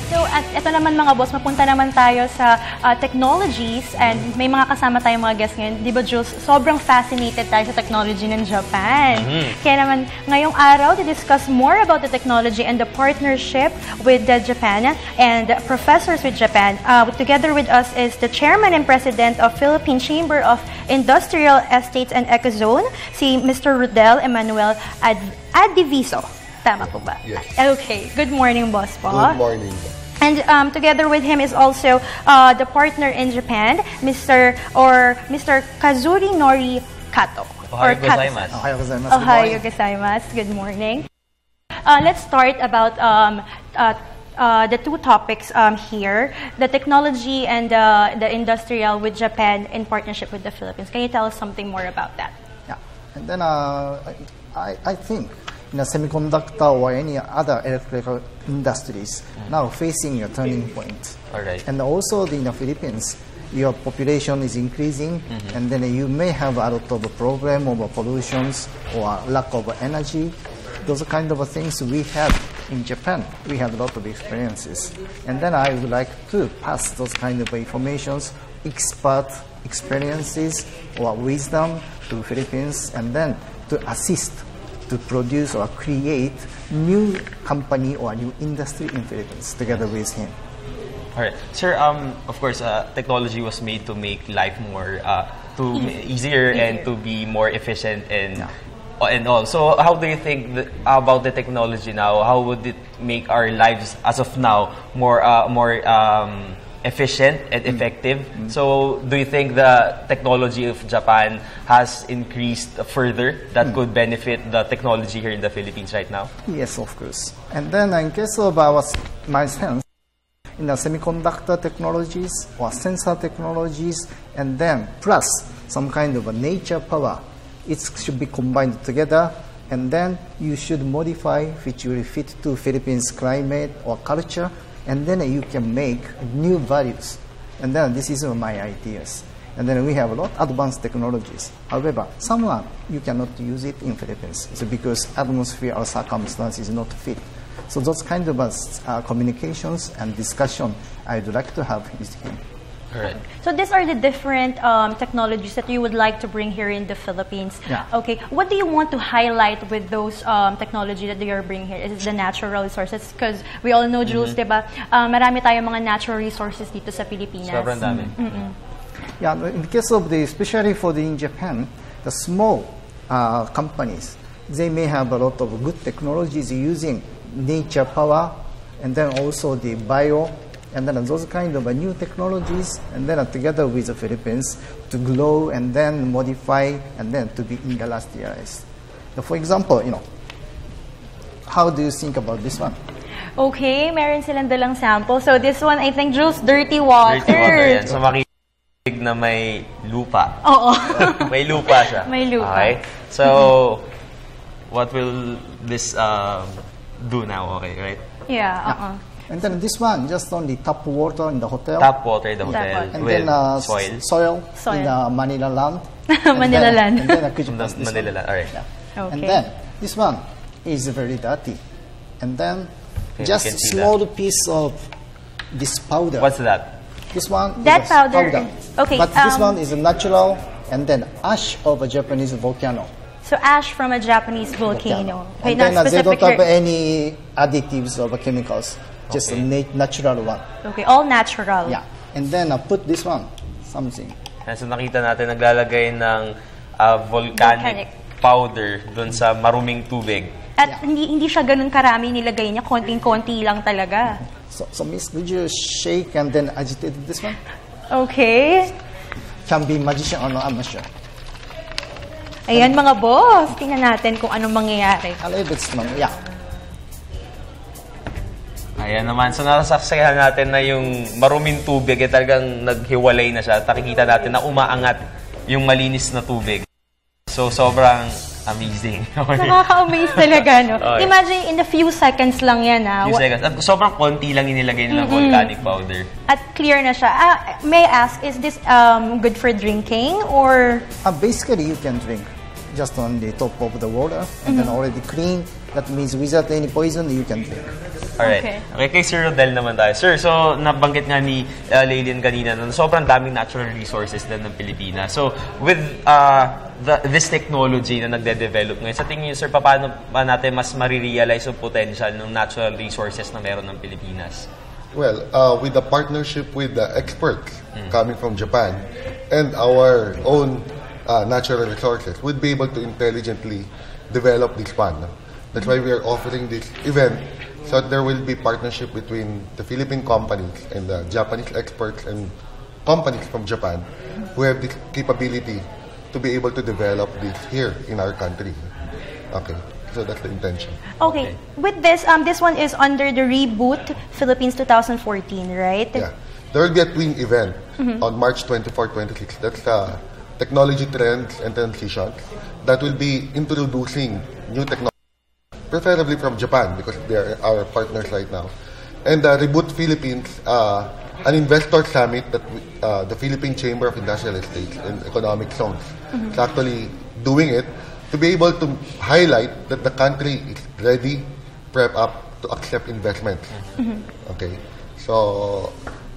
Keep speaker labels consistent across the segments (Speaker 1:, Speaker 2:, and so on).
Speaker 1: So, at ito naman mga boss, mapunta naman tayo sa technologies and may mga kasama tayong mga guests ngayon. Di ba, Jules? Sobrang fascinated tayo sa technology ng Japan. Kaya naman, ngayong araw, to discuss more about the technology and the partnership with Japan and professors with Japan. Together with us is the Chairman and President of Philippine Chamber of Industrial Estates and Ecozone, si Mr. Rodel Emmanuel Adiviso. Tama po ba?
Speaker 2: Yes.
Speaker 1: Okay. Good morning, boss po.
Speaker 2: Good morning.
Speaker 1: And together with him is also the partner in Japan, Mr. Kazuri Nori Kato.
Speaker 3: Ohayo gozaimasu.
Speaker 2: Ohayo gozaimasu.
Speaker 1: Ohayo gozaimasu. Good morning. Let's start about the two topics here, the technology and the industrial with Japan in partnership with the Philippines. Can you tell us something more about that?
Speaker 2: Yeah. And then I think in the semiconductor or any other electrical industries now facing a turning point.
Speaker 3: All right.
Speaker 2: And also in the Philippines, your population is increasing, and then you may have a lot of problem of pollutions or lack of energy. Those kind of things we have in Japan. We have a lot of experiences. And then I would like to pass those kind of informations, expert experiences or wisdom to Philippines, and then to assist to produce or create new company or new industry in Philippines together with him.
Speaker 3: All right, sir. Of course, technology was made to make life more easier and to be more efficient and all. So, how do you think about the technology now? How would it make our lives as of now more efficient and effective? So, do you think the technology of Japan has increased further that could benefit the technology here in the Philippines right now?
Speaker 2: Yes, of course. And then in case of my sense, in the semiconductor technologies or sensor technologies, and then plus some kind of a nature power, it should be combined together, and then you should modify which will fit to Philippines climate or culture, and then you can make new values. And then this is my ideas. And then we have a lot of advanced technologies. However, someone you cannot use it in Philippines. It's because atmosphere or circumstances not fit. So those kind of communications and discussion I'd like to have with him.
Speaker 3: All right.
Speaker 1: So these are the different technologies that you would like to bring here in the Philippines.
Speaker 2: Yeah.
Speaker 1: Okay. What do you want to highlight with those technology that you are bringing here? Is it the natural resources? Because we all know, Jules, diba? Marami tayong mga natural resources dito sa Pilipinas.
Speaker 3: Sobrang dami.
Speaker 2: Yeah, in the case of especially in Japan, the small companies, they may have a lot of good technologies using nature power, and then also the bio, and then those kind of new technologies, and then together with the Philippines to grow and then modify and then to be industrialized. So for example, how do you think about this one?
Speaker 1: Okay, meron silang dalang sample. So this one, I think, Jules, dirty water.
Speaker 3: Dirty water yan. So makinig na may lupa.
Speaker 1: Oo.
Speaker 3: May lupa siya.
Speaker 1: May lupa.
Speaker 3: Okay. So, what will this do now? Okay, right?
Speaker 1: Yeah.
Speaker 2: And then this one, just only tap water in the hotel.
Speaker 3: Tap water in the hotel
Speaker 2: And
Speaker 3: with
Speaker 2: then
Speaker 3: soil
Speaker 2: in the Manila land.
Speaker 1: Manila land.
Speaker 2: And then could you pass this
Speaker 3: Manila
Speaker 2: one?
Speaker 3: land. All right.
Speaker 2: Yeah.
Speaker 1: Okay.
Speaker 2: And then this one is very dirty. And then
Speaker 3: Okay,
Speaker 2: just
Speaker 3: we can see
Speaker 2: small piece of this powder.
Speaker 3: What's that?
Speaker 2: This one
Speaker 1: That
Speaker 2: is
Speaker 1: powder. Okay.
Speaker 2: But this one is natural, and then ash of a Japanese volcano.
Speaker 1: So ash from a Japanese volcano. Okay,
Speaker 2: And then
Speaker 1: not
Speaker 2: they don't
Speaker 1: specific
Speaker 2: have
Speaker 1: here.
Speaker 2: any additives or chemicals. Just
Speaker 3: Okay.
Speaker 2: a natural one.
Speaker 1: Okay, all natural.
Speaker 2: Yeah. And then put this one, something.
Speaker 3: So nakita natin naglalagay ng volcanic powder dun sa maruming tubig.
Speaker 1: At hindi siya ganun karami nilagay niya, konting-konti lang talaga.
Speaker 2: So Miss, could you shake and then agitate this one?
Speaker 1: Okay.
Speaker 2: Can be magician or no, I'm not sure.
Speaker 1: Ayan mga boss, tingnan natin kung anong mangyayari.
Speaker 2: A little bit strong, yeah.
Speaker 3: Ayan naman. So nasasaksihan natin na yung maruming tubig talagang naghiwalay na siya. Nakikita natin na umaangat yung malinis na tubig. So sobrang amazing.
Speaker 1: Nakaka-amaze talaga, no?
Speaker 3: Okay.
Speaker 1: Imagine, in a few seconds lang yan, ha?
Speaker 3: Few seconds. At sobrang konti lang inilagay nila ng volcanic powder.
Speaker 1: At clear na siya. May I ask, is this good for drinking, or?
Speaker 2: Basically, you can drink just on the top of the water and then already clean. That means without any poison, you can drink.
Speaker 3: Alright.
Speaker 1: Okay.
Speaker 3: Kay Sir Rodel naman tayo. Sir, so nabanggit nga ni Laylin kanina na sobrang daming natural resources din ng Pilipinas. So, with this technology na nagde-develop ngayon, sa tingin niyo, sir, paano ba natin mas marirealize yung potential ng natural resources na meron ng Pilipinas?
Speaker 4: Well, with the partnership with the experts coming from Japan and our own natural resources, we'd be able to intelligently develop this fund. That's why we are offering this event, so there will be partnership between the Philippine companies and the Japanese experts and companies from Japan who have the capability to be able to develop this here in our country. Okay. So that's the intention.
Speaker 1: Okay. With this, this one is under the Reboot Philippines 2014, right?
Speaker 4: Yeah. There will be a twin event on March 24-26. That's technology trends and transitions. That will be introducing new technology, preferably from Japan because they are our partners right now. And Reboot Philippines, an investor summit that the Philippine Chamber of Industrial Estates and Economic Zones is actually doing it, to be able to highlight that the country is ready, prep up to accept investments. Okay, so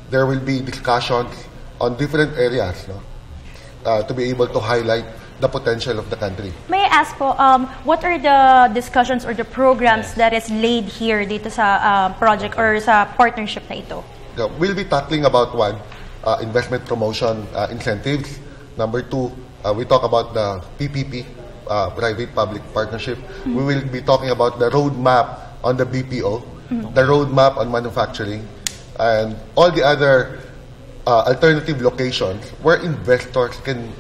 Speaker 4: there will be discussions on different areas, no? To be able to highlight the potential of the country.
Speaker 1: May I ask po, what are the discussions or the programs that is laid here dito sa project or sa partnership na ito?
Speaker 4: We'll be tackling about one, investment promotion incentives. Number two, we talk about the PPP, private-public partnership. We will be talking about the roadmap on the BPO, the roadmap on manufacturing, and all the other alternative locations where investors can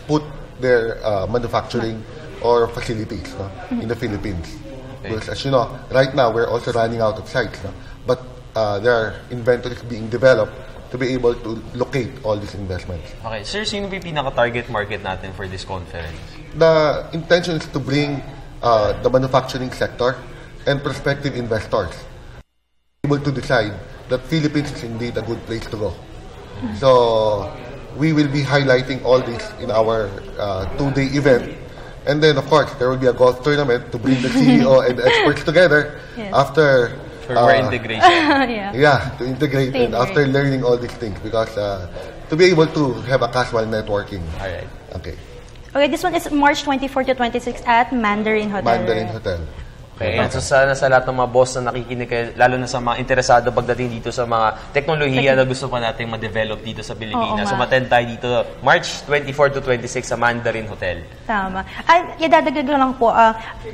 Speaker 4: put their manufacturing or facilities, no, in the Philippines. Because as you know, right now we're also running out of sites, no? But there are inventories being developed to be able to locate all these investments.
Speaker 3: Okay. Sir, sino ba yung pinaka-target market natin for this conference?
Speaker 4: The intention is to bring the manufacturing sector and prospective investors able to decide that Philippines is indeed a good place to go. So we will be highlighting all this in our two-day event. And then, of course, there will be a golf tournament to bring the CEO and the experts together after...
Speaker 3: For more integration.
Speaker 4: Yeah, to integrate and after learning all these things, because to be able to have a casual networking.
Speaker 3: All right.
Speaker 4: Okay.
Speaker 1: Okay, this one is March 24 to 26 at Mandarin Hotel.
Speaker 4: Mandarin Hotel.
Speaker 3: Okay. So sana sa lahat ng mga boss na nakikinig kayo, lalo na sa mga interesado pagdating dito sa mga teknolohiya na gusto pa natin ma-develop dito sa Pilipinas. So mattend tayo dito March 24 to 26 sa Mandarin Hotel.
Speaker 1: Tama. At idadagdag lang po,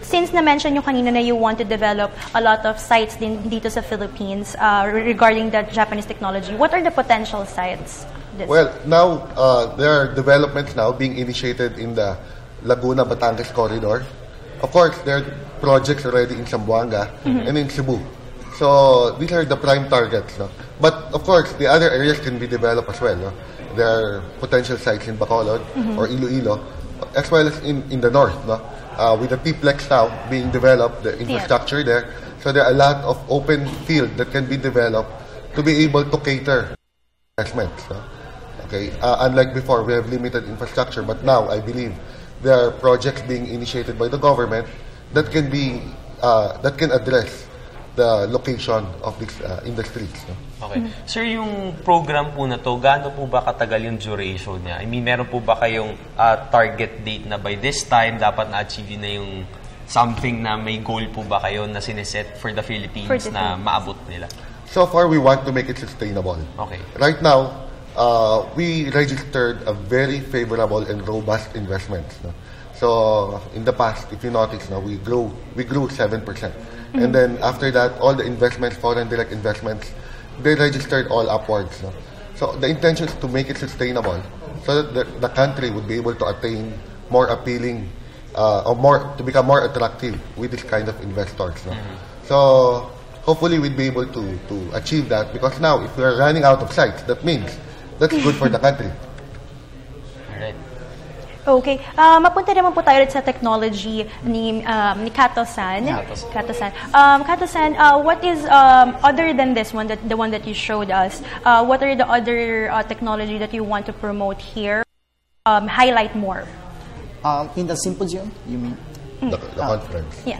Speaker 1: since na-mention nyo kanina na you want to develop a lot of sites din dito sa Philippines regarding the Japanese technology, what are the potential sites?
Speaker 4: Well, now there are developments now being initiated in the Laguna-Batangas corridor. Of course, there are projects already in Zamboanga and in Cebu. So these are the prime targets. No? But of course, the other areas can be developed as well. No? There are potential sites in Bacolod or Iloilo, as well as in the north. No? With the T-Plex now being developed, the infrastructure there. So there are a lot of open field that can be developed to be able to cater investments. No? Okay. Unlike before, we have limited infrastructure, but now I believe there are projects being initiated by the government that can be that can address the location of these industries. No?
Speaker 3: Okay. Sir, yung program po na to, gaano po ba katagal yung duration niya? I mean, meron po ba kayong target date na by this time dapat na-achieve na yung something na may goal po ba kayo na sineset for the Philippines na maabot nila?
Speaker 4: So far, we want to make it sustainable.
Speaker 3: Okay.
Speaker 4: Right now, we registered a very favorable and robust investment. No? So in the past, if you notice, no, we grew 7%, and then after that, all the investments, foreign direct investments, they registered all upwards. No? So the intention is to make it sustainable, so that the country would be able to attain more appealing, to become more attractive with this kind of investors. No? So hopefully we'll be able to achieve that, because now if we are running out of sites, that means that's good for the country.
Speaker 3: Alright.
Speaker 1: Okay. Mapunta naman po tayo sa technology ni Kato-san. Kato-san. Kato-san, what is, other than this one, the one that you showed us, what are the other technology that you want to promote here? Highlight more.
Speaker 2: In the symposium, you mean?
Speaker 4: The conference.
Speaker 1: Yeah.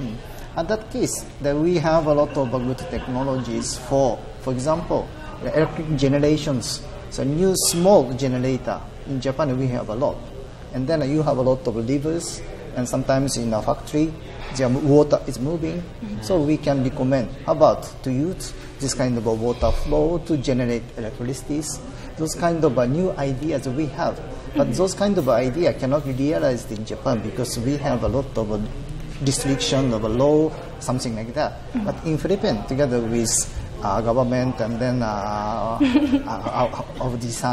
Speaker 2: At that case, that we have a lot of good technologies for example, the electric generations. So new small generator in Japan we have a lot, and then you have a lot of rivers, and sometimes in a factory, the water is moving. So we can recommend how about to use this kind of a water flow to generate electricity. Those kind of new ideas we have, but those kind of idea cannot be realized in Japan because we have a lot of restriction of a law, something like that. But in Philippines, together with government and then of this,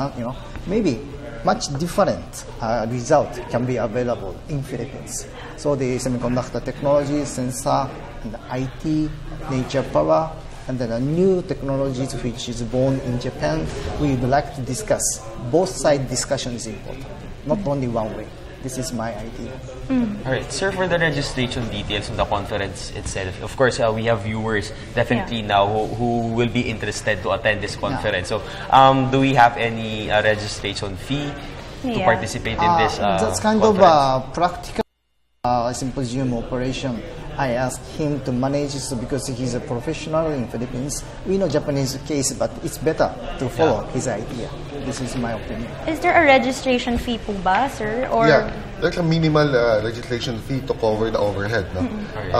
Speaker 2: maybe much different result can be available in Philippines. So the semiconductor technology, sensor, and the IT, nature power, and then a new technologies which is born in Japan, we would like to discuss. Both side discussion is important, not only one way. This is my idea.
Speaker 3: All right, sir, for the registration details of the conference itself, of course, we have viewers definitely now who will be interested to attend this conference. So, do we have any registration fee to participate in this
Speaker 2: That's kind
Speaker 3: conference?
Speaker 2: of practical symposium operation. I asked him to manage this because he's a professional in Philippines. We know Japanese case, but it's better to follow his idea. This is my opinion.
Speaker 1: Is there a registration fee po ba, sir? Or
Speaker 4: Yeah, there's a minimal registration fee to cover the overhead. No?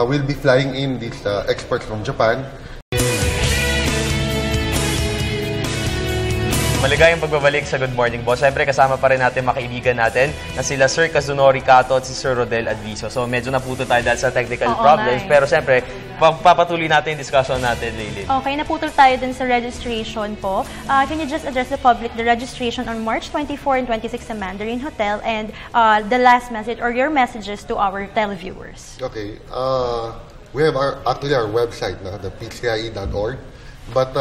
Speaker 4: We'll be flying in these experts from Japan.
Speaker 3: Maligayang pagbabalik sa Good Morning Boss. Siyempre, kasama pa rin natin mga kaibigan natin na sila Sir Kazunori Kato at si Sir Rodel Adviso. So, medyo naputo tayo dahil sa technical problems. Pero siyempre, papatuloy natin yung discussion natin, Leilin.
Speaker 1: Okay, naputol tayo dun sa registration po. Can you just address the public the registration on March 24 and 26 sa Mandarin Hotel and the last message or your messages to our televiewers?
Speaker 4: Okay, we have actually our website, no, the pcie.org. But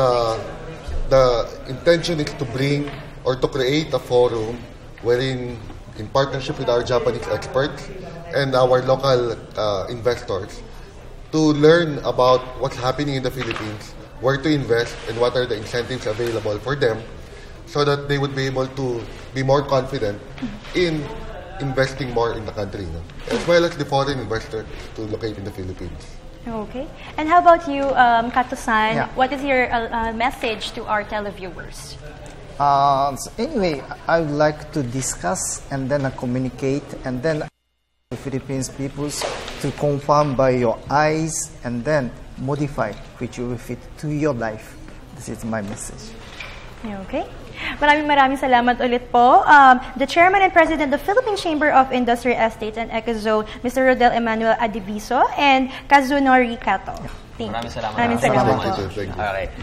Speaker 4: the intention is to bring or to create a forum wherein, in partnership with our Japanese experts and our local investors, to learn about what's happening in the Philippines, where to invest, and what are the incentives available for them, so that they would be able to be more confident in investing more in the country, no? As well as the foreign investors to locate in the Philippines.
Speaker 1: Okay. And how about you, Kato-san?
Speaker 2: Yeah.
Speaker 1: What is your message to our televiewers?
Speaker 2: So anyway, I would like to discuss and then communicate and then the Philippines peoples to confirm by your eyes and then modify which will fit to your life. This is my message.
Speaker 1: Okay. Maraming salamat ulit po. The Chairman and President of the Philippine Chamber of Industrial Estates and Ecozone, Mr. Rodel Emmanuel Adviso and Kazunori Kato.
Speaker 3: Maraming salamat.
Speaker 1: Maraming salamat po.
Speaker 4: Thank you.
Speaker 3: Alright.